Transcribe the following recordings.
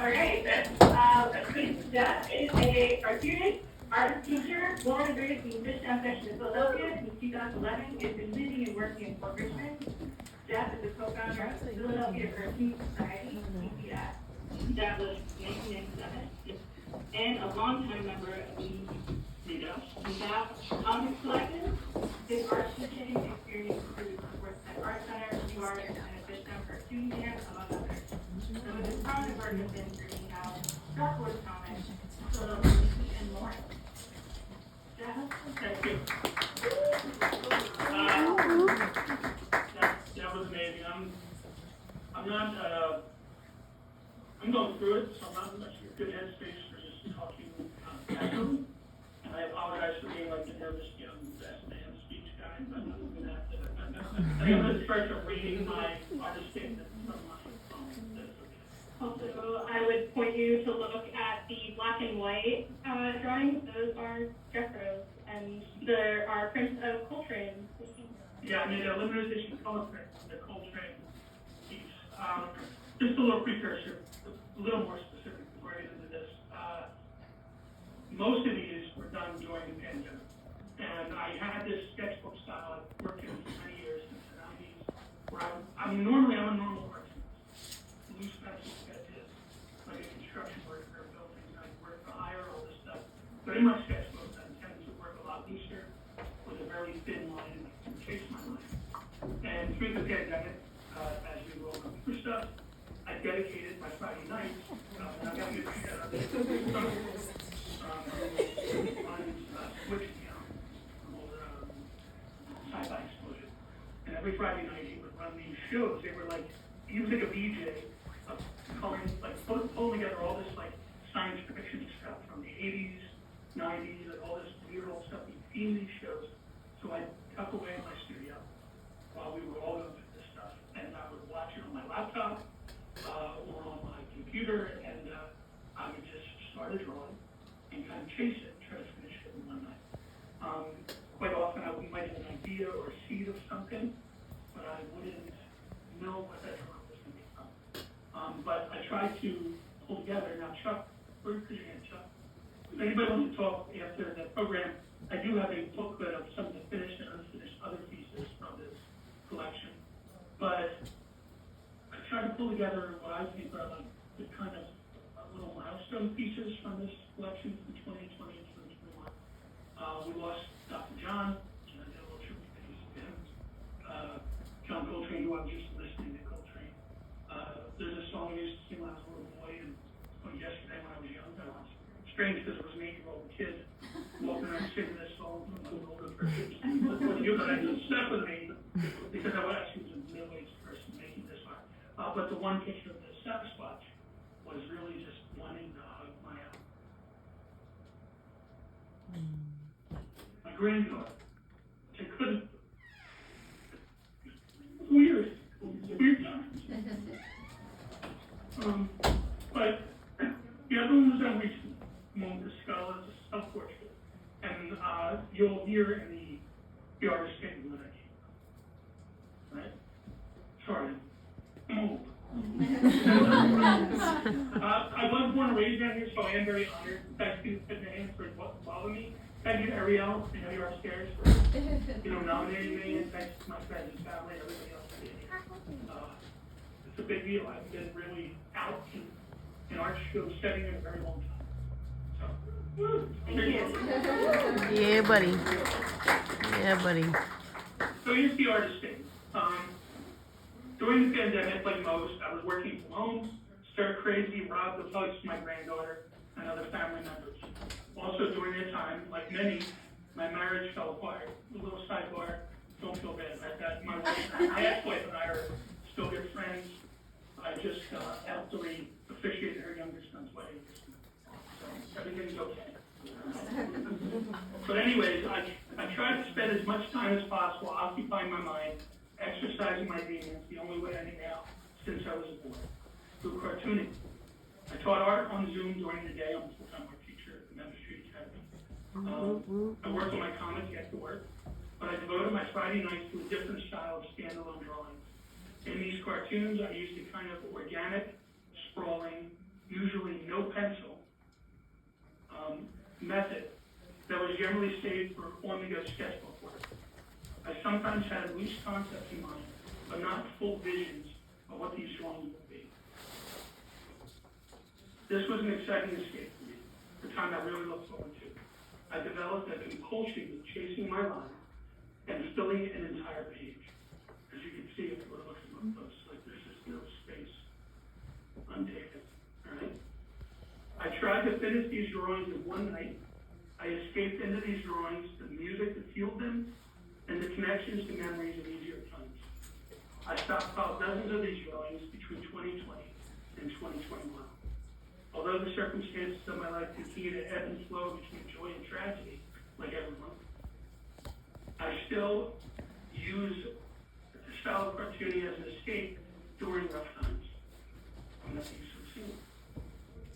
Okay, Jeff is a cartoonist, art teacher, born and raised in Fishtown section of Philadelphia. Since 2011, he has been living and working in Fort Richmond. Jeff is a co-founder of the Philadelphia Cartoon Society, PCS, established in 1997, and a longtime member of the comics collective. His art teaching experience includes work at Art Center, New Art, and a Fishtown cartoon camp, among others. Some of his prominent work has been bringing out Dark Horse comics, Philadelphia, and more. Jeff? Thank you. That was amazing. I'm going through it, so I'm not in a good headspace for just talking casually. And I apologize for being like the nervous young best man speech guy, but I'm going to have to. I think I'm going to start reading my artist statement from my phone. That's okay. Also, I would point you to look at the black and white drawings. Those are Jeffro's, and there are prints of Coltrane. Yeah, I made a limited edition color print, the Coltrane piece. Just a little precursor, a little more specific before I get into this. Most of these were done during the pandemic, and I had this sketchbook style I've worked in for many years since the 90s, where I'm a normal artist, loose pencil sketches, like a construction worker, buildings, I work for hire, all this stuff. But in my sketchbooks, I tend to work a lot looser with a very thin line and chase my line. And through the pandemic, as we were all going through stuff, I dedicated my Friday nights, and I got to figure out this switch sci-fi explosion. And every Friday night he would run these shows. They were like, he was like a VJ of calling, like pulling together all this like science fiction stuff from the 80s, 90s, like all this weird old stuff. He'd theme these shows. So I'd tuck away in my studio while we were all going through this stuff. And I would watch it on my laptop or on my computer, and I would just start a drawing and kind of chase it, try to finish it in one night. Quite often we might have an idea or a seed of something, but I wouldn't know what that drawing was going to be from. But I tried to pull together. Now, Chuck, where's your hand, Chuck? If anybody wants to talk after the program, I do have a booklet of some of the finished and unfinished other pieces from this collection. But I tried to pull together what I think are like the kind of little milestone pieces from this collection from 2020 and 2021. We lost Dr. John, and I did a little tribute piece of him. John Coltrane, who I was just listening to Coltrane. There's a song I used to sing when I was a little boy, and yesterday when I was young. That was strange because it was an 8-year-old kid walking around singing this song from an older person. But I just stuck with me because I actually was a middle-aged person making this art. But the one picture of the Sasquatch was really just wanting to hug my granddaughter. I couldn't. Weird times. But the other one was on recent moment the skull is a self-portrait. And you'll hear in the artist statement that I came. Right? Sorry. I'm old. I was born and raised around here, so I am very honored. Thank you to the hands for following me. Thank you to Ariel, I know you're upstairs, for nominating me, and thanks to my friends and family, everybody else for being here. It's a big deal. I've been really out in art show setting in a very long time. So, thank you. Yeah, buddy. Yeah, buddy. So here's the artist statement. During the pandemic, like most, I was working from home, stir crazy, robbed the place to my granddaughter and other family members. Also during that time, like many, my marriage fell apart. A little sidebar, don't feel bad about that. My ex-wife and I are still good friends. I just outdoorly officiated her younger son's wedding. So everything's okay. But anyways, I tried to spend as much time as possible occupying my mind, exercising my demons the only way I knew how since I was a boy, through cartooning. I taught art on Zoom during the day. I'm a full-time art teacher at the Memphis Street Academy. I worked on my comics after work, but I devoted my Friday nights to a different style of standalone drawings. In these cartoons, I used a kind of organic, sprawling, usually saved for forming a sketchbook work. I sometimes had loose concepts in mind, but not full visions of what these drawings would be. This was an exciting escape for me, the time I really looked forward to. I developed a compulsion with chasing my line and filling an entire page. As you can see, if you were looking up close, like there's just no space untaken, all right? I tried to finish these drawings in one night. I escaped into these drawings, the music that fueled them, and the connections to memories of easier times. I stockpiled dozens of these drawings between 2020 and 2021. Although the circumstances of my life continue to ebb and flow between joy and tragedy, like everyone, I still use the style of cartooning as an escape during rough times. I'm not being so soon.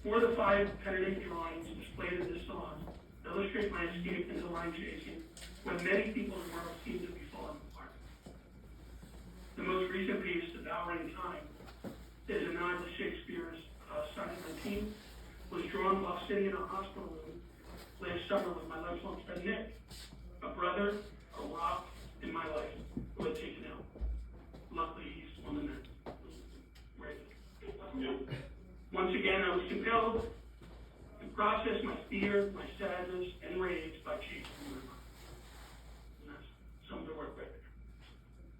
4 of the 5 pen and ink drawings displayed in this salon illustrate my escape into line chasing when many people's worlds seem to be falling apart. The most recent piece, Devouring Time, is a nod to Shakespeare's Sonnet 19, was drawn while sitting in a hospital room last summer with my lifelong friend Nick, a brother, a rock in my life who had taken out. Luckily, he's on the mend. Once again, I was compelled to process my fear, my sadness, and rage by chasing my mind. And that's some of the work right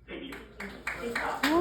there. Thank you.